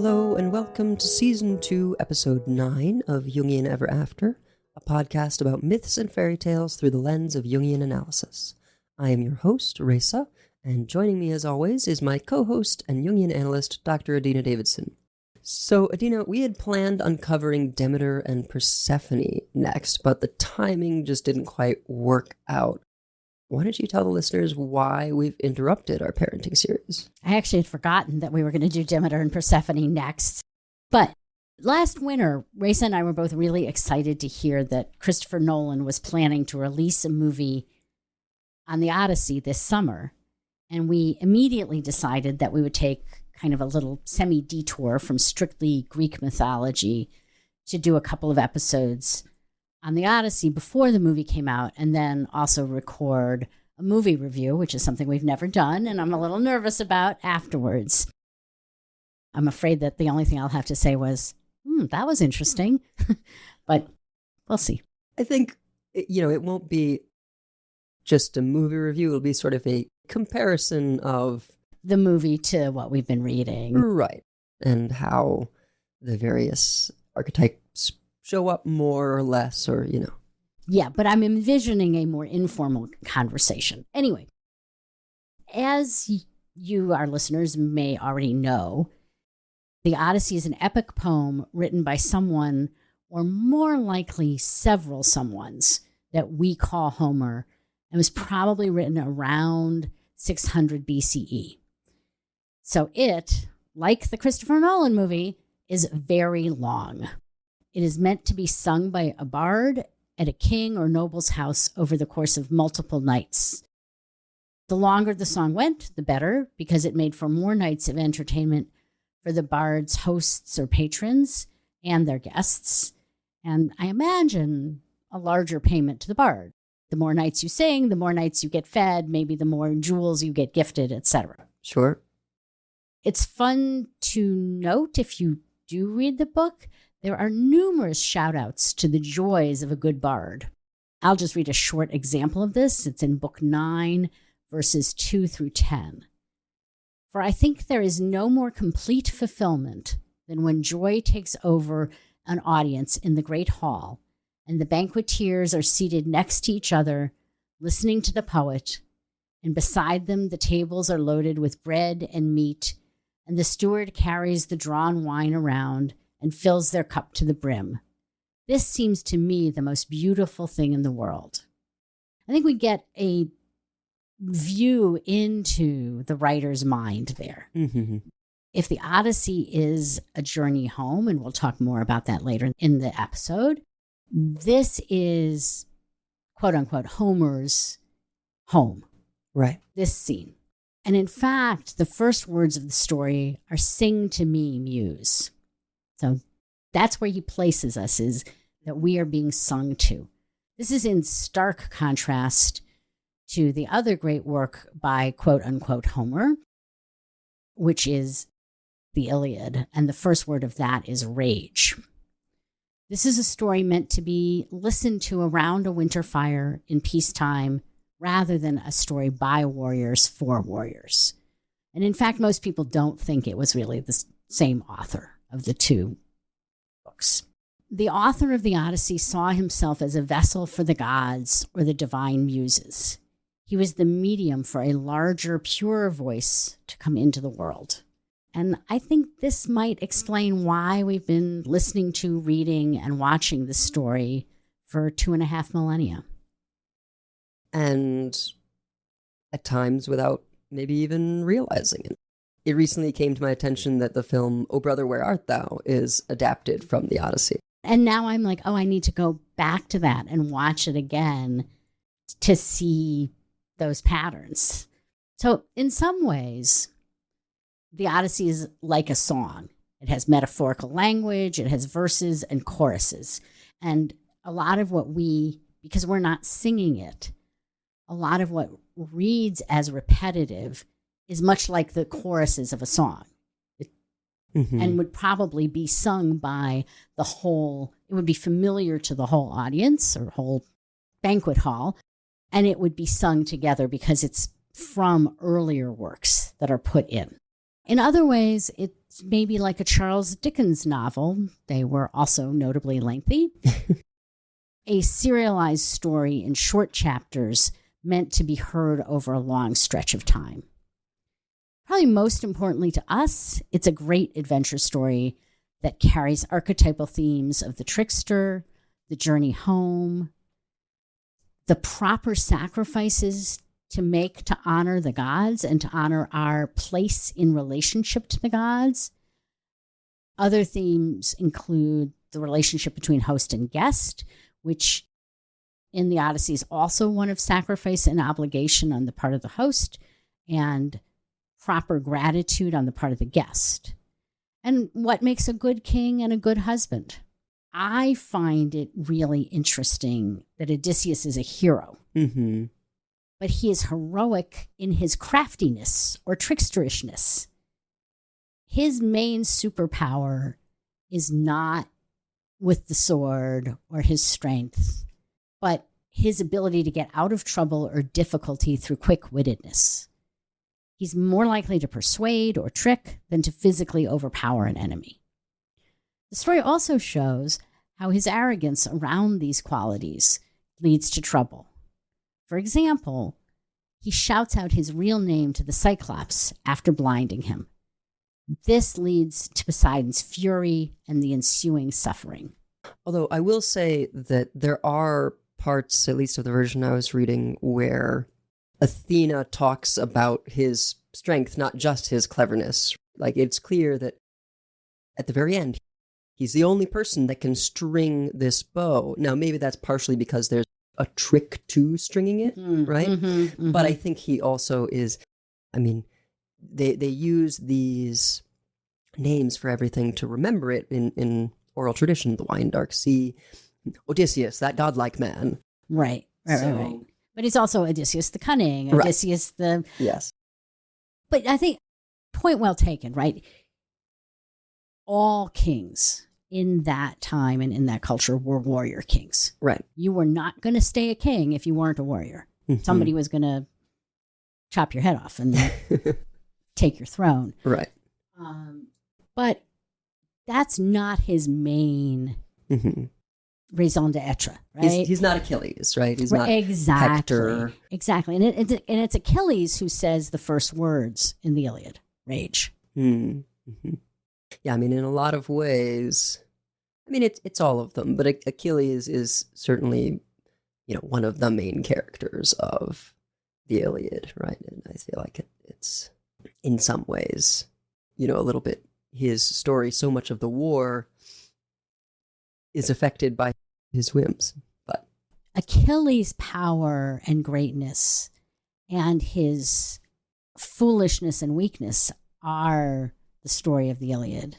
Hello and welcome to Season 2, Episode 9 of Jungian Ever After, a podcast about myths and fairy tales through the lens of Jungian analysis. I am your host, Reza, and joining me as always is my co-host and Jungian analyst, Dr. Adina Davidson. So, Adina, we had planned on covering Demeter and Persephone next, but the timing just didn't quite work out. Why don't you tell the listeners why we've interrupted our parenting series? I actually had forgotten that we were going to do Demeter and Persephone next. But last winter, Reza and I were both really excited to hear that Christopher Nolan was planning to release a movie on the Odyssey this summer. And we immediately decided that we would take kind of a little semi-detour from strictly Greek mythology to do a couple of episodes on the Odyssey before the movie came out, and then also record a movie review, which is something we've never done, and I'm a little nervous about afterwards. I'm afraid that the only thing I'll have to say was, that was interesting, but we'll see. I think, it won't be just a movie review. It'll be sort of a comparison of the movie to what we've been reading. Right. And how the various archetypes show up more or less, or. Yeah, but I'm envisioning a more informal conversation. Anyway, as you, our listeners, may already know, the Odyssey is an epic poem written by someone, or more likely several someones, that we call Homer, and was probably written around 600 BCE. So it, like the Christopher Nolan movie, is very long. It is meant to be sung by a bard at a king or noble's house over the course of multiple nights. The longer the song went, the better, because it made for more nights of entertainment for the bard's hosts or patrons and their guests. And I imagine a larger payment to the bard. The more nights you sing, the more nights you get fed, maybe the more jewels you get gifted, etc. Sure. It's fun to note, if you do read the book, there are numerous shout-outs to the joys of a good bard. I'll just read a short example of this. It's in Book 9, verses 2 through 10. For I think there is no more complete fulfillment than when joy takes over an audience in the great hall, and the banqueteers are seated next to each other, listening to the poet, and beside them the tables are loaded with bread and meat, and the steward carries the drawn wine around and fills their cup to the brim. This seems to me the most beautiful thing in the world. I think we get a view into the writer's mind there. Mm-hmm. If the Odyssey is a journey home, and we'll talk more about that later in the episode, this is, quote unquote, Homer's home. Right. This scene. And in fact, the first words of the story are "Sing to me, Muse." So that's where he places us, is that we are being sung to. This is in stark contrast to the other great work by, quote unquote, Homer, which is the Iliad. And the first word of that is rage. This is a story meant to be listened to around a winter fire in peacetime, rather than a story by warriors for warriors. And in fact, most people don't think it was really the same author of the two books. The author of the Odyssey saw himself as a vessel for the gods or the divine muses. He was the medium for a larger, purer voice to come into the world. And I think this might explain why we've been listening to, reading, and watching this story for 2.5 millennia. And at times without maybe even realizing it. It recently came to my attention that the film "O Brother, Where Art Thou" is adapted from the Odyssey. And now I'm like, I need to go back to that and watch it again to see those patterns. So in some ways, the Odyssey is like a song. It has metaphorical language, it has verses and choruses. And a lot of what because we're not singing it, a lot of what reads as repetitive is much like the choruses of a song. And would probably be sung by the whole, it would be familiar to the whole audience or whole banquet hall, and it would be sung together because it's from earlier works that are put in. In other ways, it It's maybe like a Charles Dickens novel. They were also notably lengthy. A serialized story in short chapters meant to be heard over a long stretch of time. Probably most importantly to us, it's a great adventure story that carries archetypal themes of the trickster, the journey home, the proper sacrifices to make to honor the gods and to honor our place in relationship to the gods. Other themes include the relationship between host and guest, which in the Odyssey is also one of sacrifice and obligation on the part of the host, and proper gratitude on the part of the guest. And what makes a good king and a good husband? I find it really interesting that Odysseus is a hero. Mm-hmm. But he is heroic in his craftiness or tricksterishness. His main superpower is not with the sword or his strength, but his ability to get out of trouble or difficulty through quick-wittedness. He's more likely to persuade or trick than to physically overpower an enemy. The story also shows how his arrogance around these qualities leads to trouble. For example, he shouts out his real name to the Cyclops after blinding him. This leads to Poseidon's fury and the ensuing suffering. Although I will say that there are parts, at least of the version I was reading, where Athena talks about his strength, not just his cleverness. Like, it's clear that at the very end, he's the only person that can string this bow. Now, maybe that's partially because there's a trick to stringing it, right? Mm-hmm, mm-hmm. But I think he also is, I mean, they use these names for everything to remember it in oral tradition. The Wine Dark Sea, Odysseus, that godlike man. Right. But he's also Odysseus the cunning, Odysseus the... Yes. But I think, point well taken, right? All kings in that time and in that culture were warrior kings. Right. You were not going to stay a king if you weren't a warrior. Mm-hmm. Somebody was going to chop your head off and take your throne. Right. But that's not his main raison d'etre, right? He's not Achilles, right? He's not Hector. Exactly. And it's Achilles who says the first words in the Iliad, rage. Mm-hmm. Yeah, I mean, in a lot of ways, I mean, it's all of them, but Achilles is certainly, one of the main characters of the Iliad, right? And I feel like it's in some ways, a little bit his story. So much of the war is affected by his whims, but Achilles' power and greatness and his foolishness and weakness are the story of the Iliad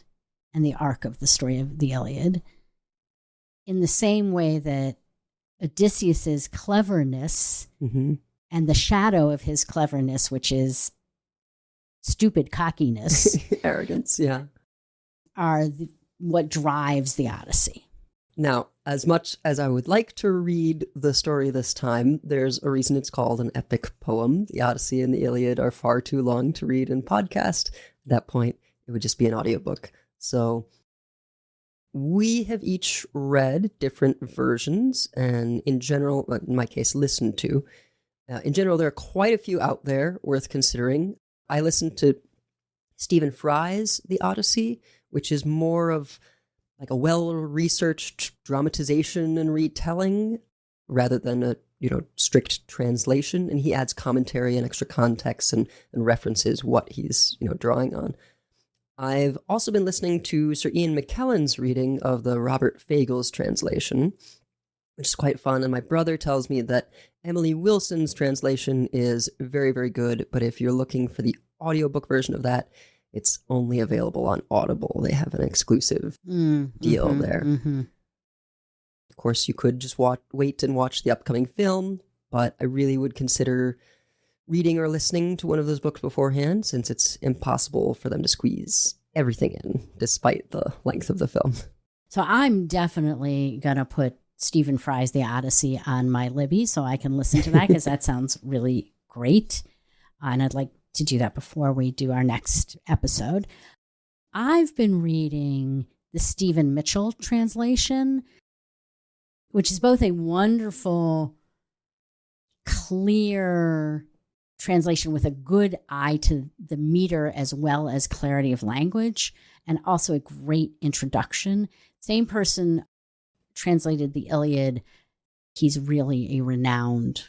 and the arc of the story of the Iliad, in the same way that Odysseus's cleverness and the shadow of his cleverness, which is stupid cockiness, arrogance, are what drives the Odyssey. Now, as much as I would like to read the story this time, there's a reason it's called an epic poem. The Odyssey and the Iliad are far too long to read in podcast. At that point, it would just be an audiobook. So we have each read different versions, and in general, in my case, listened to. In general, there are quite a few out there worth considering. I listened to Stephen Fry's The Odyssey, which is more of like a well-researched dramatization and retelling rather than a strict translation, and he adds commentary and extra context and references what he's drawing on. I've also been listening to Sir Ian McKellen's reading of the Robert Fagles translation, which is quite fun, and my brother tells me that Emily Wilson's translation is very, very good, but if you're looking for the audiobook version of that, it's only available on Audible. They have an exclusive deal there. Mm-hmm. Of course, you could just wait and watch the upcoming film, but I really would consider reading or listening to one of those books beforehand, since it's impossible for them to squeeze everything in, despite the length of the film. So I'm definitely going to put Stephen Fry's The Odyssey on my Libby so I can listen to that, because that sounds really great. And I'd like to do that before we do our next episode. I've been reading the Stephen Mitchell translation, which is both a wonderful, clear translation with a good eye to the meter as well as clarity of language, and also a great introduction. Same person translated the Iliad. He's really a renowned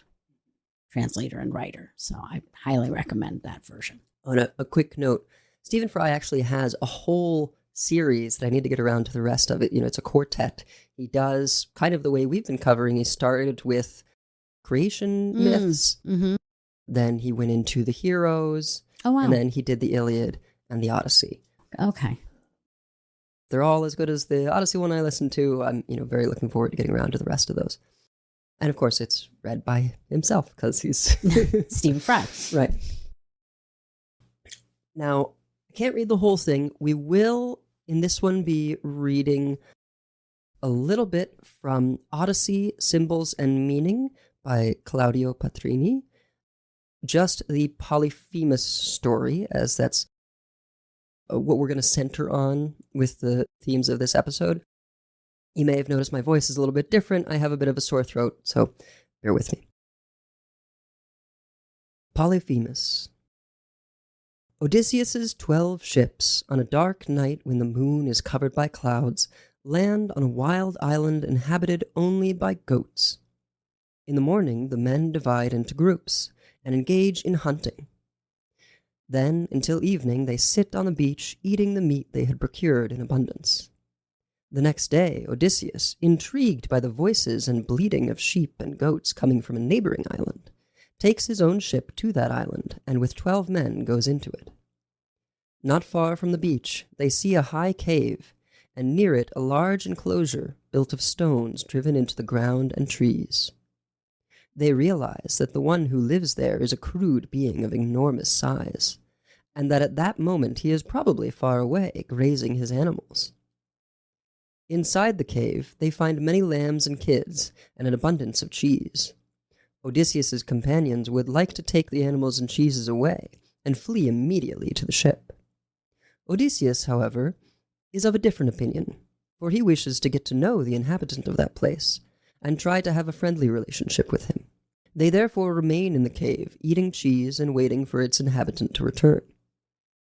translator and writer, so I highly recommend that version. On a quick note, Stephen Fry actually has a whole series that I need to get around to the rest of it. It's a quartet. He does kind of the way we've been covering. He started with creation myths. Mm-hmm. Then he went into the heroes. Oh, wow. And then he did the Iliad and the Odyssey. Okay. They're all as good as the Odyssey one I listened to. I'm, very looking forward to getting around to the rest of those. And of course, it's read by himself because he's Stephen Fry. Right. Now, I can't read the whole thing. We will, in this one, be reading a little bit from Odyssey, Symbols and Meaning by Claudio Patrini. Just the Polyphemus story, as that's what we're going to center on with the themes of this episode. You may have noticed my voice is a little bit different. I have a bit of a sore throat, so bear with me. Polyphemus. Odysseus's 12 ships, on a dark night when the moon is covered by clouds, land on a wild island inhabited only by goats. In the morning, the men divide into groups and engage in hunting. Then, until evening, they sit on the beach, eating the meat they had procured in abundance. The next day, Odysseus, intrigued by the voices and bleating of sheep and goats coming from a neighboring island, takes his own ship to that island, and with 12 men goes into it. Not far from the beach, they see a high cave, and near it a large enclosure built of stones driven into the ground and trees. They realize that the one who lives there is a crude being of enormous size, and that at that moment he is probably far away, grazing his animals. Inside the cave, they find many lambs and kids, and an abundance of cheese. Odysseus's companions would like to take the animals and cheeses away, and flee immediately to the ship. Odysseus, however, is of a different opinion, for he wishes to get to know the inhabitant of that place, and try to have a friendly relationship with him. They therefore remain in the cave, eating cheese and waiting for its inhabitant to return.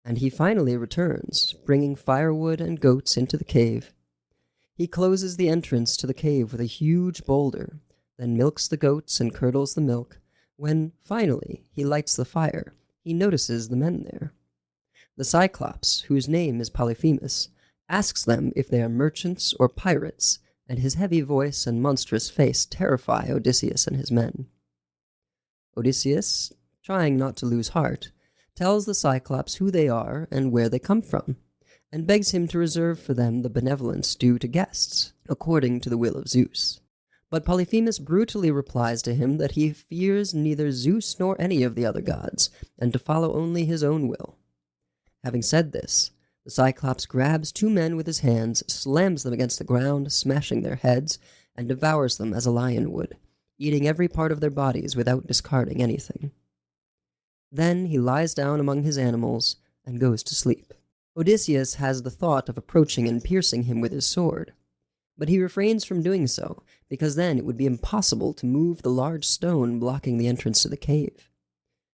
And he finally returns, bringing firewood and goats into the cave. He closes the entrance to the cave with a huge boulder, then milks the goats and curdles the milk. When, finally, he lights the fire, he notices the men there. The Cyclops, whose name is Polyphemus, asks them if they are merchants or pirates, and his heavy voice and monstrous face terrify Odysseus and his men. Odysseus, trying not to lose heart, tells the Cyclops who they are and where they come from, and begs him to reserve for them the benevolence due to guests, according to the will of Zeus. But Polyphemus brutally replies to him that he fears neither Zeus nor any of the other gods, and to follow only his own will. Having said this, the Cyclops grabs 2 men with his hands, slams them against the ground, smashing their heads, and devours them as a lion would, eating every part of their bodies without discarding anything. Then he lies down among his animals and goes to sleep. Odysseus has the thought of approaching and piercing him with his sword, but he refrains from doing so, because then it would be impossible to move the large stone blocking the entrance to the cave,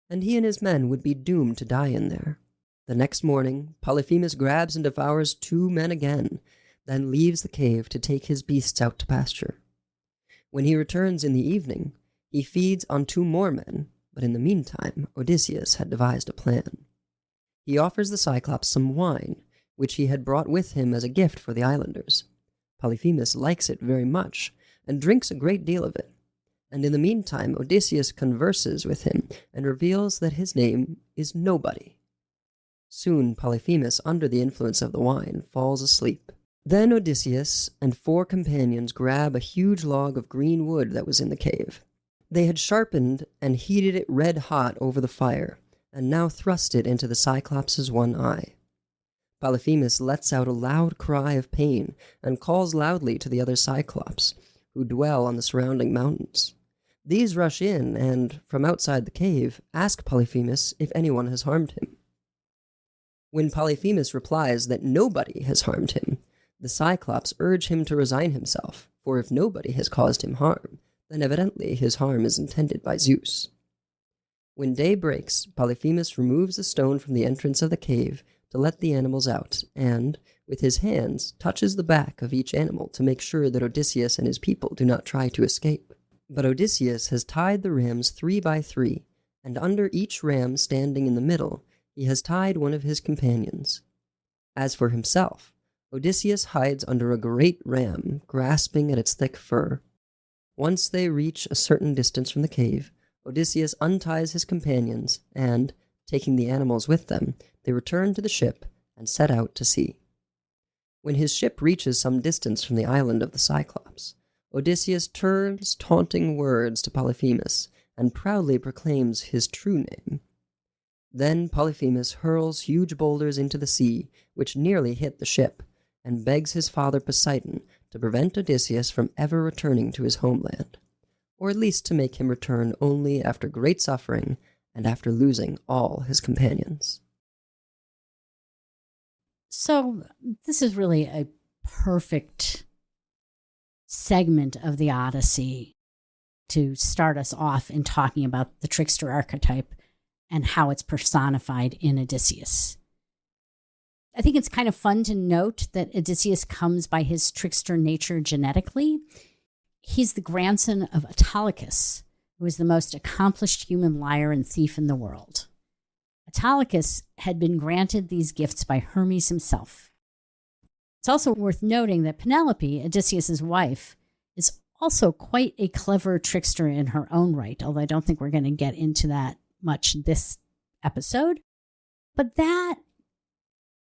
and he and his men would be doomed to die in there. The next morning, Polyphemus grabs and devours 2 men again, then leaves the cave to take his beasts out to pasture. When he returns in the evening, he feeds on 2 more men, but in the meantime, Odysseus had devised a plan. He offers the Cyclops some wine, which he had brought with him as a gift for the islanders. Polyphemus likes it very much, and drinks a great deal of it. And in the meantime, Odysseus converses with him, and reveals that his name is Nobody. Soon Polyphemus, under the influence of the wine, falls asleep. Then Odysseus and 4 companions grab a huge log of green wood that was in the cave. They had sharpened and heated it red hot over the fire, and now thrust it into the Cyclops' one eye. Polyphemus lets out a loud cry of pain, and calls loudly to the other Cyclops, who dwell on the surrounding mountains. These rush in, and, from outside the cave, ask Polyphemus if anyone has harmed him. When Polyphemus replies that nobody has harmed him, the Cyclops urge him to resign himself, for if nobody has caused him harm, then evidently his harm is intended by Zeus. When day breaks, Polyphemus removes the stone from the entrance of the cave to let the animals out, and, with his hands, touches the back of each animal to make sure that Odysseus and his people do not try to escape. But Odysseus has tied the rams 3 by 3, and under each ram standing in the middle, he has tied one of his companions. As for himself, Odysseus hides under a great ram, grasping at its thick fur. Once they reach a certain distance from the cave, Odysseus unties his companions, and, taking the animals with them, they return to the ship and set out to sea. When his ship reaches some distance from the island of the Cyclops, Odysseus turns taunting words to Polyphemus and proudly proclaims his true name. Then Polyphemus hurls huge boulders into the sea, which nearly hit the ship, and begs his father Poseidon to prevent Odysseus from ever returning to his homeland, or at least to make him return only after great suffering and after losing all his companions. So this is really a perfect segment of the Odyssey to start us off in talking about the trickster archetype and how it's personified in Odysseus. I think it's kind of fun to note that Odysseus comes by his trickster nature genetically. He's the grandson of Autolycus, who is the most accomplished human liar and thief in the world. Autolycus had been granted these gifts by Hermes himself. It's also worth noting that Penelope, Odysseus's wife, is also quite a clever trickster in her own right, although I don't think we're going to get into that much this episode. But that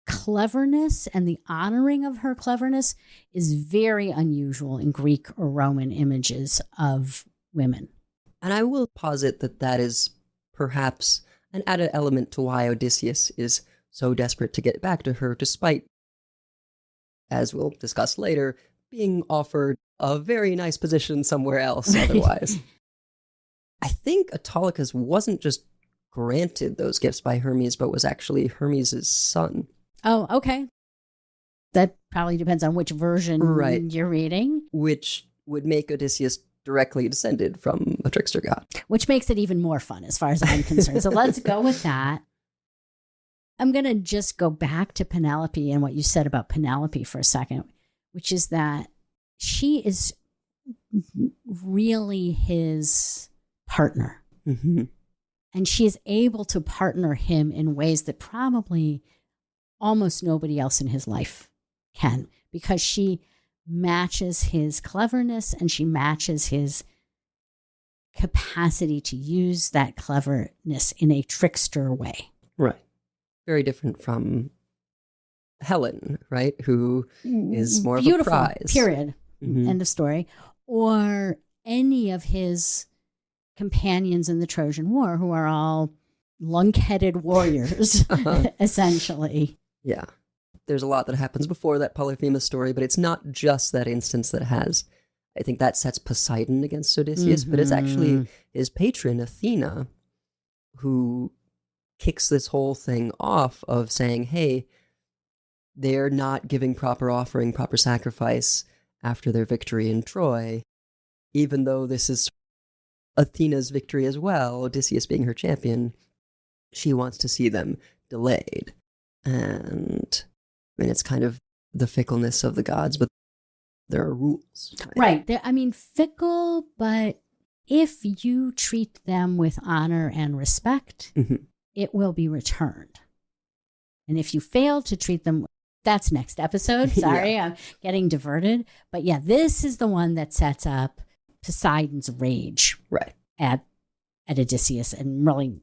cleverness and the honoring of her cleverness is very unusual in Greek or Roman images of women. And I will posit that that is perhaps an added element to why Odysseus is so desperate to get back to her, despite, as we'll discuss later, being offered a very nice position somewhere else otherwise. I think Autolycus wasn't just granted those gifts by Hermes, but was actually Hermes' son. Oh, okay. That probably depends on which version you're reading. Which would make Odysseus directly descended from a trickster god. Which makes it even more fun as far as I'm concerned. So let's go with that. I'm going to just go back to Penelope and what you said about Penelope for a second, which is that she is really his partner. Mm-hmm. And she is able to partner him in ways that probably almost nobody else in his life can, because she matches his cleverness and she matches his capacity to use that cleverness in a trickster way. Right. Very different from Helen, right? Who is more Beautiful, of a prize. Period. Mm-hmm. End of story. Or any of his companions in the Trojan War who are all lunk-headed warriors, essentially. Yeah. There's a lot that happens before that Polyphemus story, but it's not just that instance that has, I think that sets Poseidon against Odysseus, but it's actually his patron, Athena, who kicks this whole thing off of saying, hey, they're not giving proper offering, proper sacrifice after their victory in Troy, even though this is Athena's victory as well, Odysseus being her champion, she wants to see them delayed. And I mean, it's kind of the fickleness of the gods, but there are rules. Right. I mean, fickle, but if you treat them with honor and respect, it will be returned. And if you fail to treat them, that's next episode. Sorry, I'm getting diverted. But yeah, this is the one that sets up Poseidon's rage at Odysseus and really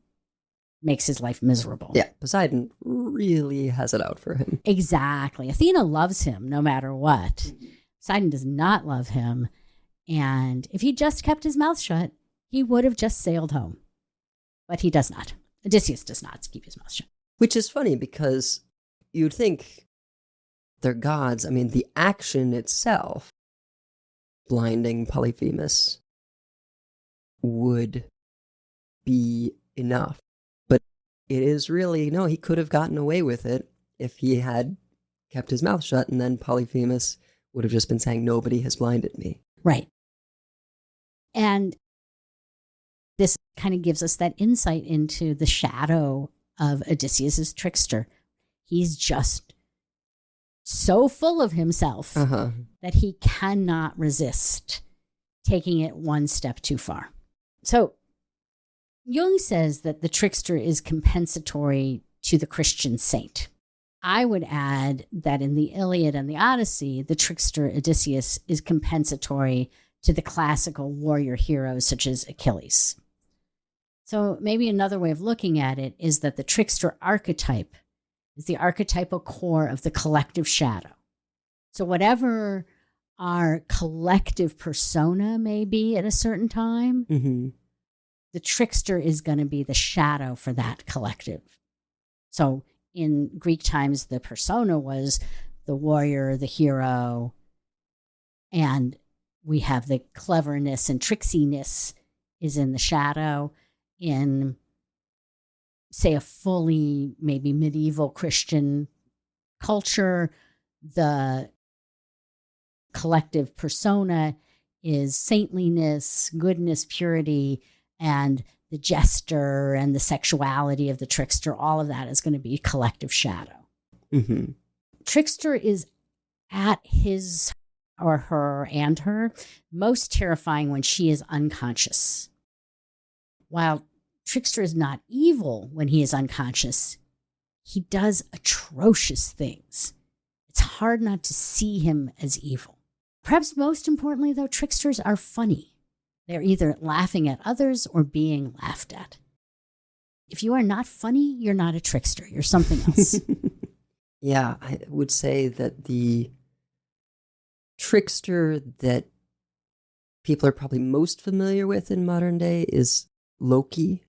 makes his life miserable. Yeah, Poseidon really has it out for him. Exactly. Athena loves him no matter what. Poseidon does not love him. And if he just kept his mouth shut, he would have just sailed home. But he does not. Odysseus does not keep his mouth shut. Which is funny because you'd think they're gods. I mean, the action itself, blinding Polyphemus, would be enough. But it is really, no, he could have gotten away with it if he had kept his mouth shut, and then Polyphemus would have just been saying, nobody has blinded me. Right. And this kind of gives us that insight into the shadow of Odysseus's trickster. He's just so full of himself that he cannot resist taking it one step too far. So Jung says that the trickster is compensatory to the Christian saint. I would add that in the Iliad and the Odyssey, the trickster Odysseus is compensatory to the classical warrior heroes such as Achilles. So maybe another way of looking at it is that the trickster archetype is the archetypal core of the collective shadow. So whatever our collective persona may be at a certain time, the trickster is going to be the shadow for that collective. So in Greek times, the persona was the warrior, the hero, and we have the cleverness and tricksiness is in the shadow. In, say, a fully maybe medieval Christian culture, the collective persona is saintliness, goodness, purity, and the jester and the sexuality of the trickster. All of that is going to be collective shadow. Trickster is at his or her most terrifying when she is unconscious. While Trickster is not evil when he is unconscious, he does atrocious things. It's hard not to see him as evil. Perhaps most importantly, though, tricksters are funny. They're either laughing at others or being laughed at. If you are not funny, you're not a trickster. You're something else. Yeah, I would say that the trickster that people are probably most familiar with in modern day is Loki.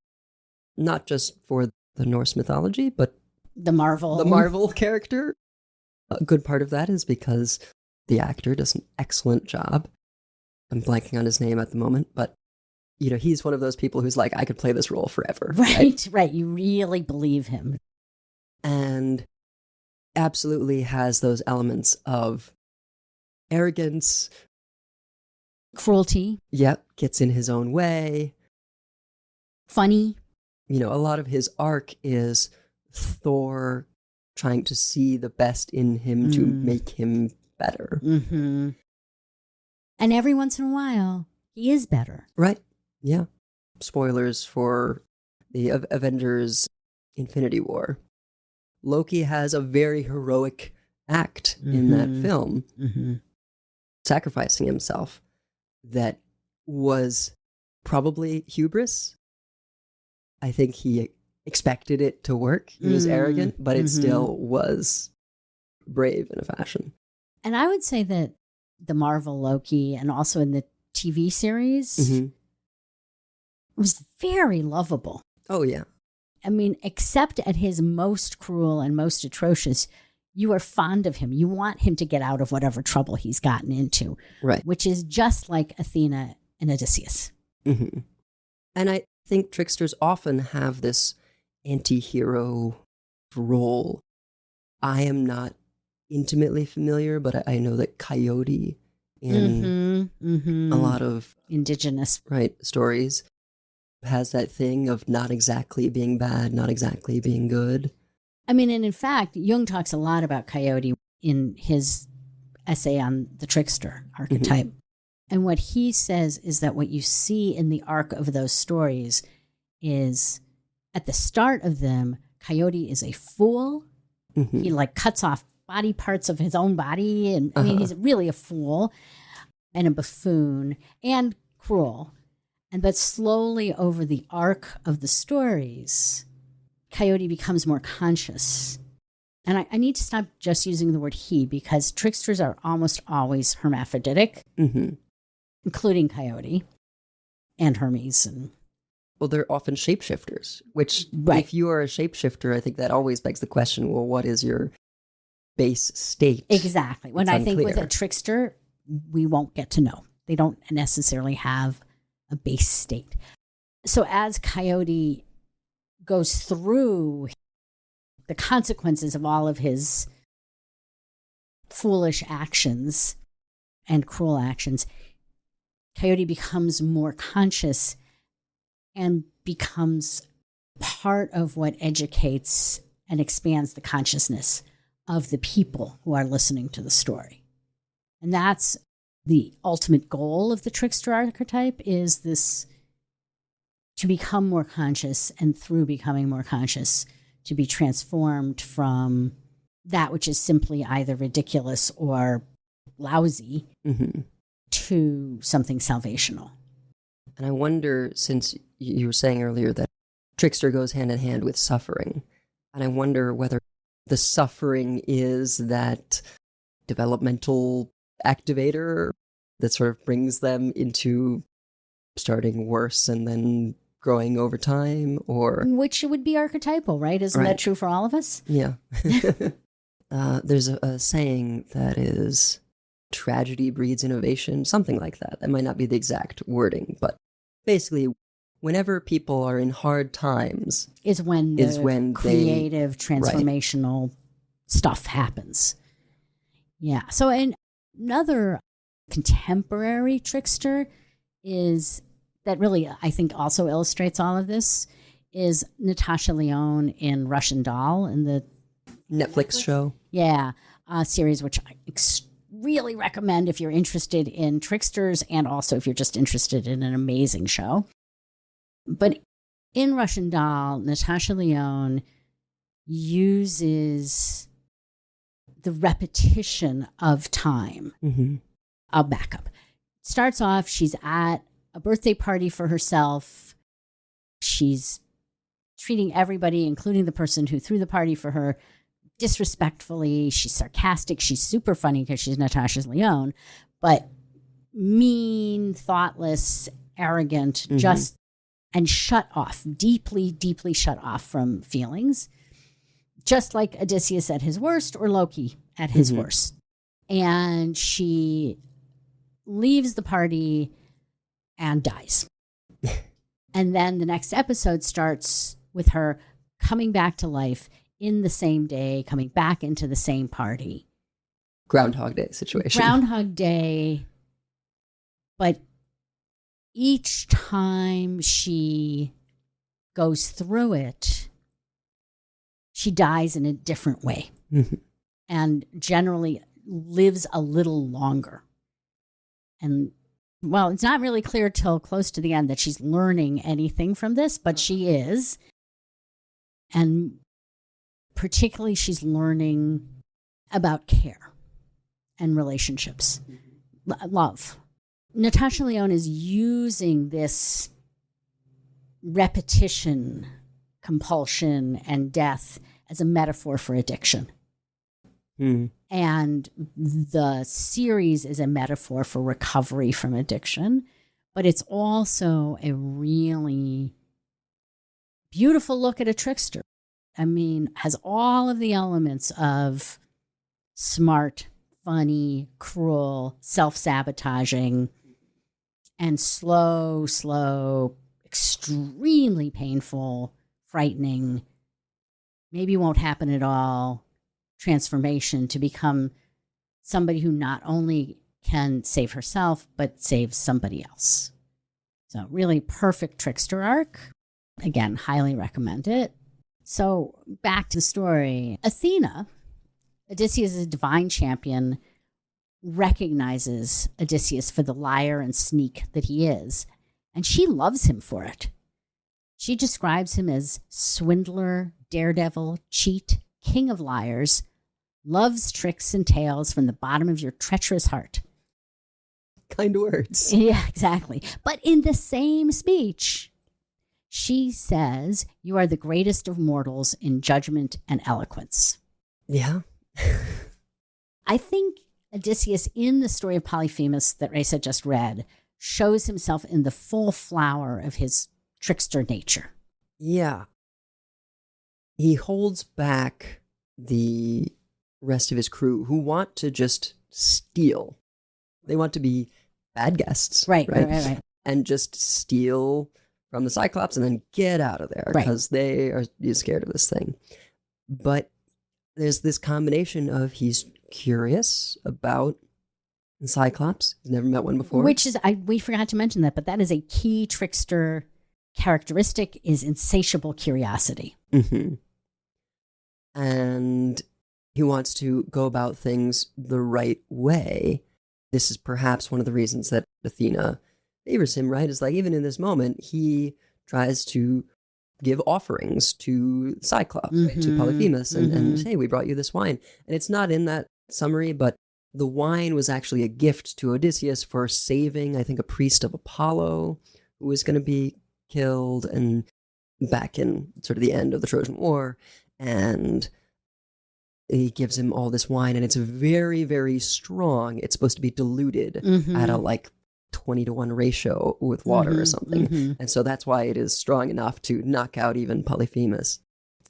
Not just for the Norse mythology, but the Marvel character. A good part of that is because the actor does an excellent job. I'm blanking on his name at the moment, but you know, he's one of those people who's like, I could play this role forever. Right. You really believe him. And absolutely has those elements of arrogance, cruelty. Yep, gets in his own way. Funny. You know, a lot of his arc is Thor trying to see the best in him to make him better. And every once in a while, he is better. Right. Yeah. Spoilers for the Avengers Infinity War. Loki has a very heroic act in that film, sacrificing himself, that was probably hubris. I think he expected it to work. He was arrogant, but it still was brave in a fashion. And I would say that the Marvel Loki and also in the TV series was very lovable. Oh, yeah. I mean, except at his most cruel and most atrocious, you are fond of him. You want him to get out of whatever trouble he's gotten into. Right. Which is just like Athena and Odysseus. And I think tricksters often have this anti-hero role. I am not intimately familiar, but I know that Coyote in a lot of indigenous stories has that thing of not exactly being bad, not exactly being good. I mean, and in fact, Jung talks a lot about Coyote in his essay on the trickster archetype. And what he says is that what you see in the arc of those stories is at the start of them, Coyote is a fool. He like cuts off body parts of his own body. And I mean, he's really a fool and a buffoon and cruel. But slowly over the arc of the stories, Coyote becomes more conscious. And I need to stop just using the word he, because tricksters are almost always hermaphroditic, including Coyote and Hermes. Well, they're often shapeshifters, which if you are a shapeshifter, I think that always begs the question, well, what is your base state? Exactly. When I think with a trickster, we won't get to know. They don't necessarily have a base state. So as Coyote goes through the consequences of all of his foolish actions and cruel actions, Coyote becomes more conscious and becomes part of what educates and expands the consciousness of the people who are listening to the story. And that's the ultimate goal of the trickster archetype, is this, to become more conscious, and through becoming more conscious, to be transformed from that which is simply either ridiculous or lousy to something salvational. And I wonder, since you were saying earlier that trickster goes hand in hand with suffering, and I wonder whether the suffering is that developmental activator that sort of brings them into starting worse and then growing over time, or... Which would be archetypal, right? Isn't that true for all of us? Yeah. There's a saying that is, tragedy breeds innovation, something like that. That might not be the exact wording, but basically, whenever people are in hard times... is when creative, transformational stuff happens. Yeah. So another contemporary trickster is... that really, I think, also illustrates all of this, is Natasha Lyonne in Russian Doll, in the Netflix show. Yeah, series, which I really recommend if you're interested in tricksters, and also if you're just interested in an amazing show. But in Russian Doll, Natasha Lyonne uses the repetition of time. I'll back up. Starts off, she's at a birthday party for herself. She's treating everybody, including the person who threw the party for her, disrespectfully. She's sarcastic. She's super funny because she's Natasha Lyonne, but mean, thoughtless, arrogant, just, and shut off, deeply, deeply shut off from feelings, just like Odysseus at his worst, or Loki at his worst. And she leaves the party and dies. And then the next episode starts with her coming back to life in the same day, coming back into the same party. Groundhog Day situation. Groundhog Day. But each time she goes through it, she dies in a different way. And generally lives a little longer. And well, it's not really clear till close to the end that she's learning anything from this, but she is. And particularly, she's learning about care and relationships, love. Natasha Lyonne is using this repetition, compulsion, and death as a metaphor for addiction. And the series is a metaphor for recovery from addiction, but it's also a really beautiful look at a trickster. I mean, has all of the elements of smart, funny, cruel, self-sabotaging, and slow, extremely painful, frightening, maybe won't happen at all, transformation to become somebody who not only can save herself, but saves somebody else. So really perfect trickster arc. Again, highly recommend it. So back to the story. Athena, Odysseus' divine champion, recognizes Odysseus for the liar and sneak that he is, and she loves him for it. She describes him as swindler, daredevil, cheat, king of liars, loves tricks and tales from the bottom of your treacherous heart. Kind words. Yeah, exactly. But in the same speech, she says, you are the greatest of mortals in judgment and eloquence. Yeah. I think Odysseus, in the story of Polyphemus that Reza just read, shows himself in the full flower of his trickster nature. Yeah. He holds back the rest of his crew who want to just steal. They want to be bad guests. Right. And just steal from the Cyclops and then get out of there Right. because they are scared of this thing. But there's this combination of he's curious about the Cyclops. He's never met one before. Which is, we forgot to mention that, but that is a key Trickster characteristic, is insatiable curiosity. Mm-hmm. And he wants to go about things the right way. This is perhaps one of the reasons that Athena favors him, right? Is like, even in this moment, he tries to give offerings to Cyclops, right? To Polyphemus, and say, we brought you this wine. And it's not in that summary, but the wine was actually a gift to Odysseus for saving, I think, a priest of Apollo who was going to be killed, and back in sort of the end of the Trojan War. And he gives him all this wine, and it's very, very strong. It's supposed to be diluted at a like 20-to-1 ratio with water or something. And so that's why it is strong enough to knock out even Polyphemus.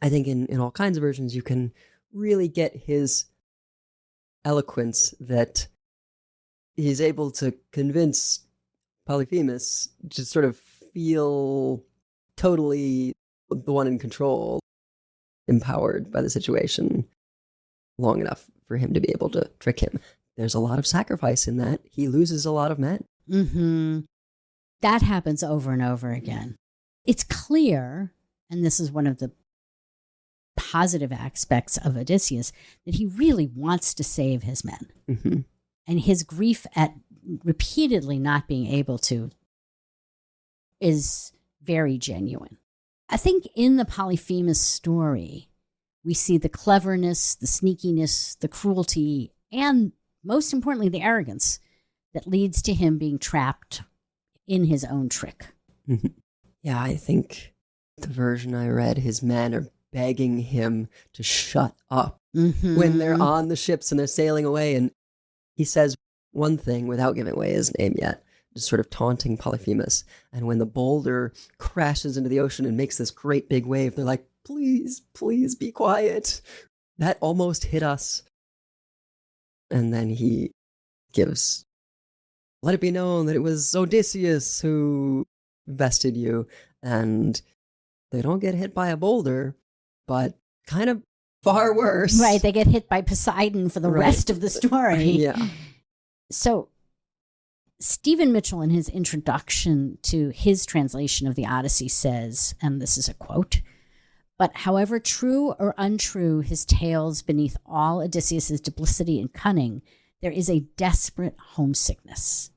I think in all kinds of versions, you can really get his eloquence that he's able to convince Polyphemus to sort of feel totally the one in control, empowered by the situation long enough for him to be able to trick him. There's a lot of sacrifice in that. He loses a lot of men. That happens over and over again. It's clear, and this is one of the positive aspects of Odysseus, that he really wants to save his men. And his grief at repeatedly not being able to is very genuine. I think in the Polyphemus story, we see the cleverness, the sneakiness, the cruelty, and most importantly, the arrogance that leads to him being trapped in his own trick. Yeah, I think the version I read, his men are begging him to shut up when they're on the ships and they're sailing away. And he says one thing without giving away his name yet, just sort of taunting Polyphemus. And when the boulder crashes into the ocean and makes this great big wave, they're like, please, please be quiet. That almost hit us. And then he gives, let it be known that it was Odysseus who bested you. And they don't get hit by a boulder, but kind of far worse. Right, they get hit by Poseidon for the rest of the story. Yeah. So Stephen Mitchell, in his introduction to his translation of the Odyssey, says, and this is a quote, "But however true or untrue his tales beneath all Odysseus's duplicity and cunning, there is a desperate homesickness."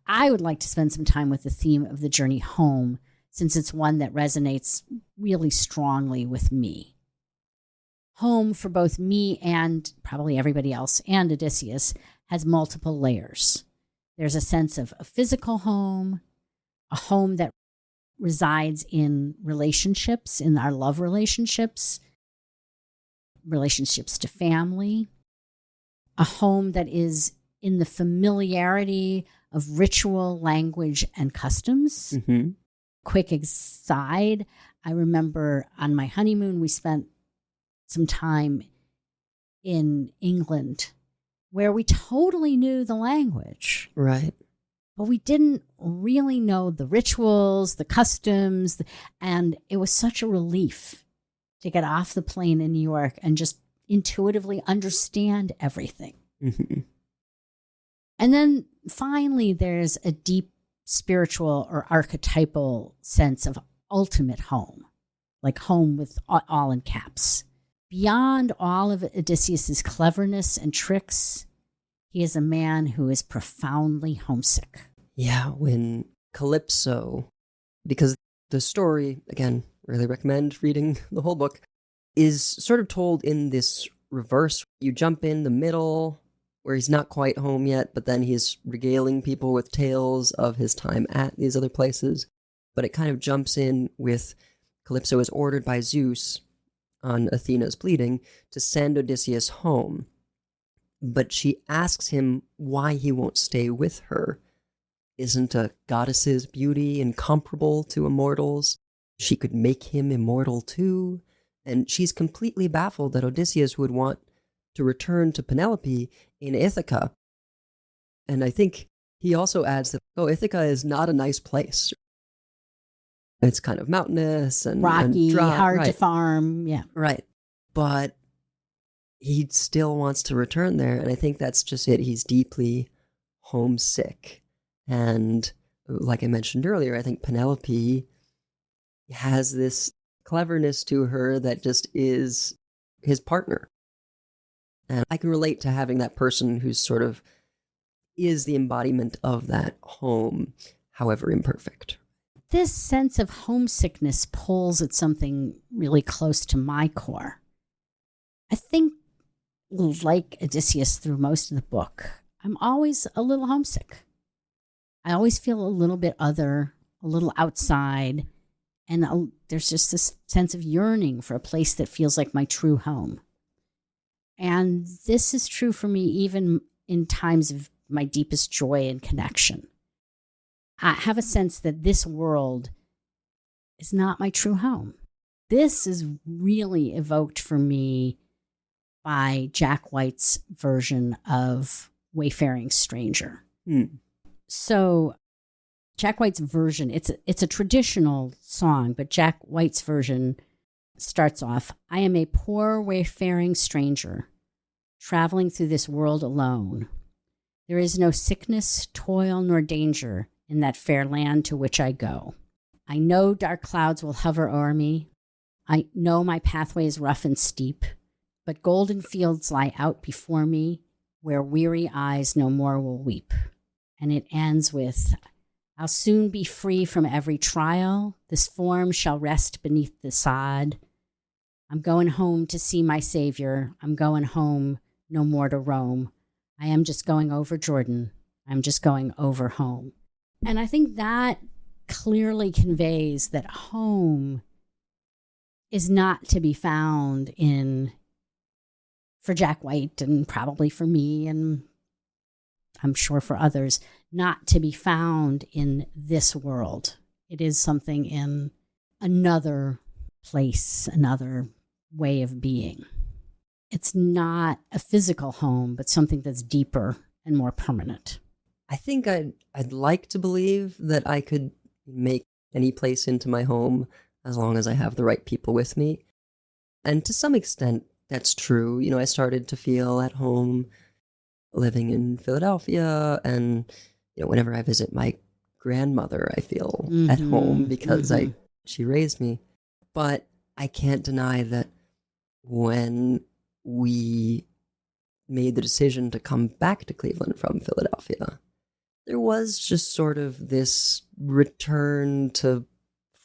I would like to spend some time with the theme of the journey home, since it's one that resonates really strongly with me. Home, for both me and probably everybody else and Odysseus, has multiple layers. There's a sense of a physical home, a home that resides in relationships, in our love relationships, relationships to family, a home that is in the familiarity of ritual, language, and customs. Quick aside, I remember on my honeymoon, we spent some time in England where we totally knew the language. Right. But we didn't really know the rituals, the customs, and it was such a relief to get off the plane in New York and just intuitively understand everything. And then finally, there's a deep spiritual or archetypal sense of ultimate home, like home with all in caps. Beyond all of Odysseus's cleverness and tricks, he is a man who is profoundly homesick. Yeah, when Calypso, because the story, again, really recommend reading the whole book, is sort of told in this reverse. You jump in the middle where he's not quite home yet, but then he's regaling people with tales of his time at these other places. But it kind of jumps in with Calypso is ordered by Zeus on Athena's pleading to send Odysseus home. But she asks him why he won't stay with her. Isn't a goddess's beauty incomparable to immortals? She could make him immortal too. And she's completely baffled that Odysseus would want to return to Penelope in Ithaca. And I think he also adds that, Ithaca is not a nice place. it's kind of mountainous and rocky, dry, hard to right. farm. Yeah. Right. But he still wants to return there. And I think that's just it. He's deeply homesick. And like I mentioned earlier, I think Penelope has this cleverness to her that just is his partner. And I can relate to having that person who's sort of is the embodiment of that home, however imperfect. This sense of homesickness pulls at something really close to my core. I think, like Odysseus through most of the book, I'm always a little homesick. I always feel a little bit other, a little outside, and there's just this sense of yearning for a place that feels like my true home. And this is true for me even in times of my deepest joy and connection. I have a sense that this world is not my true home. This is really evoked for me by Jack White's version of Wayfaring Stranger. So Jack White's version, it's a traditional song, but Jack White's version starts off, I am a poor wayfaring stranger, traveling through this world alone. There is no sickness, toil, nor danger in that fair land to which I go. I know dark clouds will hover o'er me. I know my pathway is rough and steep, but golden fields lie out before me where weary eyes no more will weep. And it ends with, I'll soon be free from every trial. This form shall rest beneath the sod. I'm going home to see my Savior. I'm going home no more to roam. I am just going over Jordan. I'm just going over home. And I think that clearly conveys that home is not to be found for Jack White and probably for me and I'm sure for others, not to be found in this world. It is something in another place, another way of being. It's not a physical home, but something that's deeper and more permanent. I think I'd like to believe that I could make any place into my home as long as I have the right people with me. And to some extent, that's true. You know, I started to feel at home living in Philadelphia, and whenever I visit my grandmother, I feel at home because she raised me. But I can't deny that when we made the decision to come back to Cleveland from Philadelphia, there was just sort of this return to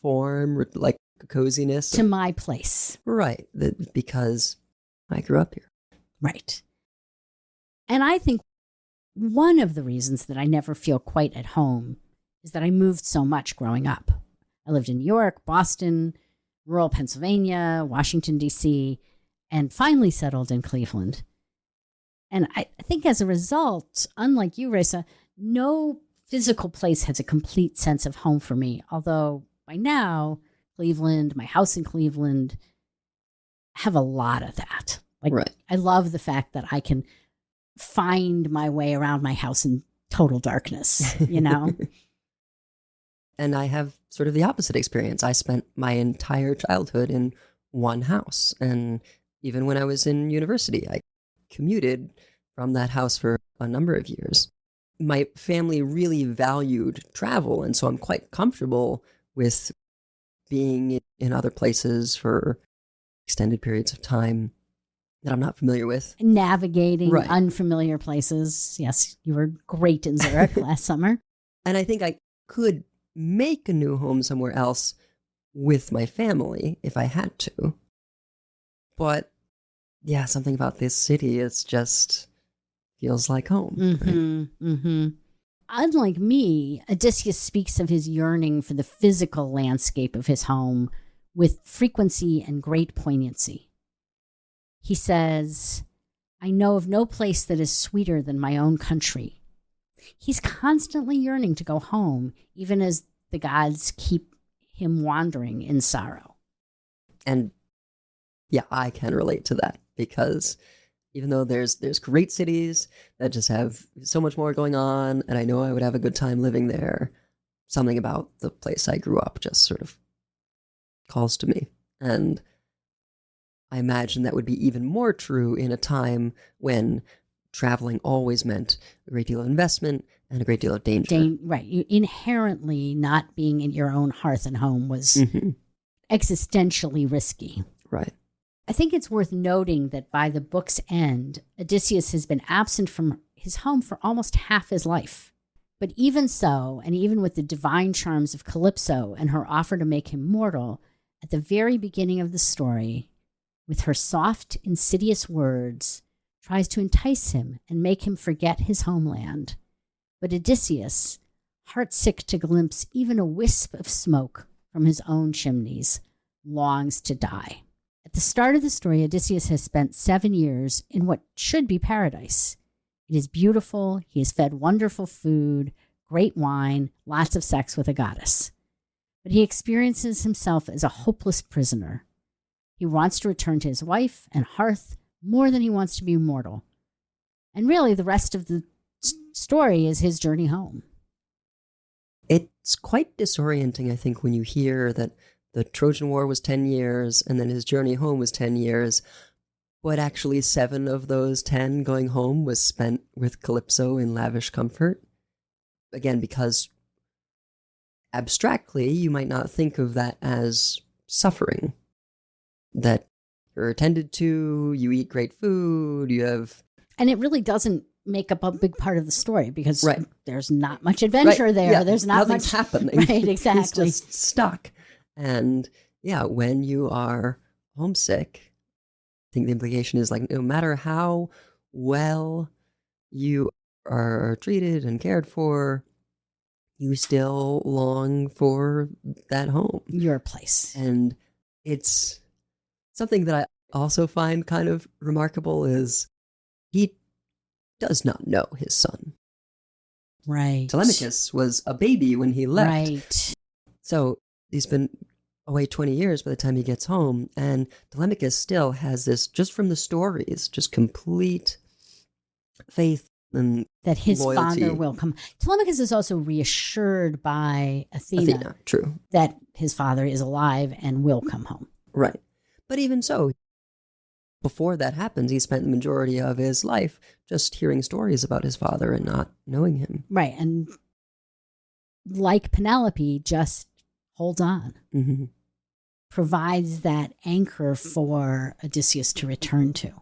form, like coziness. To my place. Right, because I grew up here. Right. And I think one of the reasons that I never feel quite at home is that I moved so much growing up. I lived in New York, Boston, rural Pennsylvania, Washington, D.C., and finally settled in Cleveland. And I think as a result, unlike you, Reza, no physical place has a complete sense of home for me. Although by now, Cleveland, my house in Cleveland, have a lot of that. Like, right. I love the fact that I can find my way around my house in total darkness, And I have sort of the opposite experience. I spent my entire childhood in one house. And even when I was in university, I commuted from that house for a number of years. My family really valued travel, and so I'm quite comfortable with being in other places for extended periods of time that I'm not familiar with. Navigating unfamiliar places. Yes, you were great in Zurich last summer. And I think I could make a new home somewhere else with my family if I had to. But yeah, something about this city, it's just feels like home. Unlike me, Odysseus speaks of his yearning for the physical landscape of his home with frequency and great poignancy. He says, I know of no place that is sweeter than my own country. He's constantly yearning to go home, even as the gods keep him wandering in sorrow. And yeah, I can relate to that because even though there's great cities that just have so much more going on, and I know I would have a good time living there, something about the place I grew up just sort of calls to me. And I imagine that would be even more true in a time when traveling always meant a great deal of investment and a great deal of danger. Right. You inherently not being in your own hearth and home was existentially risky. Right. I think it's worth noting that by the book's end, Odysseus has been absent from his home for almost half his life. But even so, and even with the divine charms of Calypso and her offer to make him mortal, at the very beginning of the story, with her soft, insidious words, tries to entice him and make him forget his homeland. But Odysseus, heartsick to glimpse even a wisp of smoke from his own chimneys, longs to die. At the start of the story, Odysseus has spent 7 years in what should be paradise. It is beautiful, he is fed wonderful food, great wine, lots of sex with a goddess. But he experiences himself as a hopeless prisoner. He wants to return to his wife and hearth more than he wants to be immortal. And really, the rest of the story is his journey home. It's quite disorienting, I think, when you hear that the Trojan War was 10 years and then his journey home was 10 years, but actually 7 of those 10 going home was spent with Calypso in lavish comfort. Again, because abstractly, you might not think of that as suffering. That you're attended to, you eat great food, you have... And it really doesn't make up a big part of the story because right. There's not much adventure there. Yeah, there's not nothing's much happening. Right, exactly. He's just stuck. And yeah, when you are homesick, I think the implication is like no matter how well you are treated and cared for, you still long for that home. Your place. And it's something that I also find kind of remarkable is he does not know his son. Right. Telemachus was a baby when he left. Right. So he's been away 20 years by the time he gets home. And Telemachus still has this, just from the stories, just complete faith and that his loyalty. father will come. Telemachus is also reassured by Athena, true, that his father is alive and will come home. Right. But even so, before that happens, he spent the majority of his life just hearing stories about his father and not knowing him. Right. And like Penelope, just holds on. Mm-hmm. Provides that anchor for Odysseus to return to.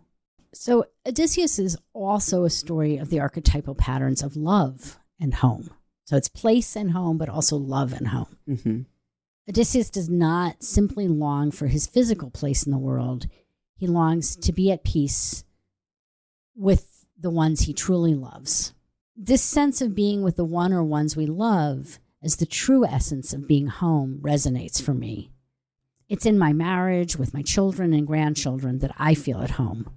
So Odysseus is also a story of the archetypal patterns of love and home. So it's place and home, but also love and home. Mm-hmm. Odysseus does not simply long for his physical place in the world. He longs to be at peace with the ones he truly loves. This sense of being with the one or ones we love as the true essence of being home resonates for me. It's in my marriage with my children and grandchildren that I feel at home.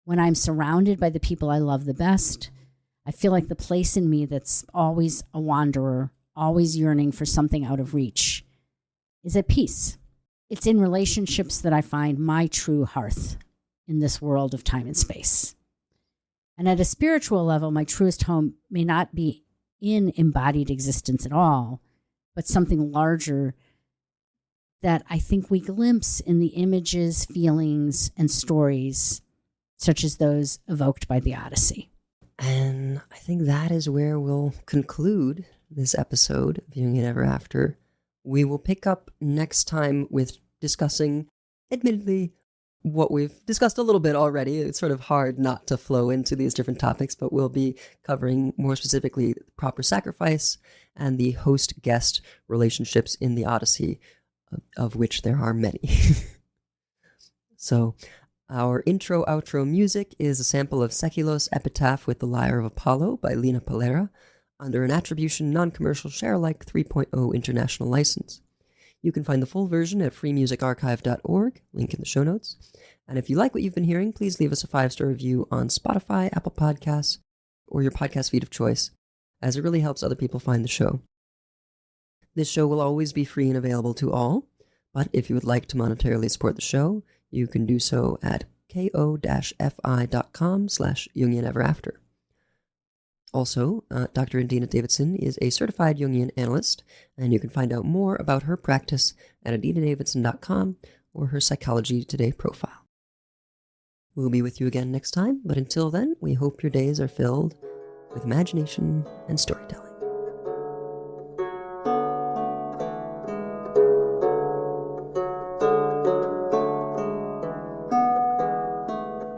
When I'm surrounded by the people I love the best, I feel like the place in me that's always a wanderer, always yearning for something out of reach, is at peace. It's in relationships that I find my true hearth in this world of time and space. And at a spiritual level, my truest home may not be in embodied existence at all, but something larger that I think we glimpse in the images, feelings, and stories such as those evoked by the Odyssey. And I think that is where we'll conclude this episode of Jungian Ever After. We will pick up next time with discussing, admittedly, what we've discussed a little bit already. It's sort of hard not to flow into these different topics, but we'll be covering more specifically proper sacrifice and the host-guest relationships in the Odyssey, of which there are many. So, our intro-outro music is a sample of Sekilos' Epitaph with the Lyre of Apollo by Lina Palera under an attribution non-commercial share-alike 3.0 international license. You can find the full version at freemusicarchive.org, link in the show notes. And if you like what you've been hearing, please leave us a 5-star review on Spotify, Apple Podcasts, or your podcast feed of choice, as it really helps other people find the show. This show will always be free and available to all, but if you would like to monetarily support the show, you can do so at ko-fi.com/JungianEverAfter. Also, Dr. Indina Davidson is a certified Jungian analyst, and you can find out more about her practice at adinadavidson.com or her Psychology Today profile. We'll be with you again next time, but until then, we hope your days are filled with imagination and storytelling.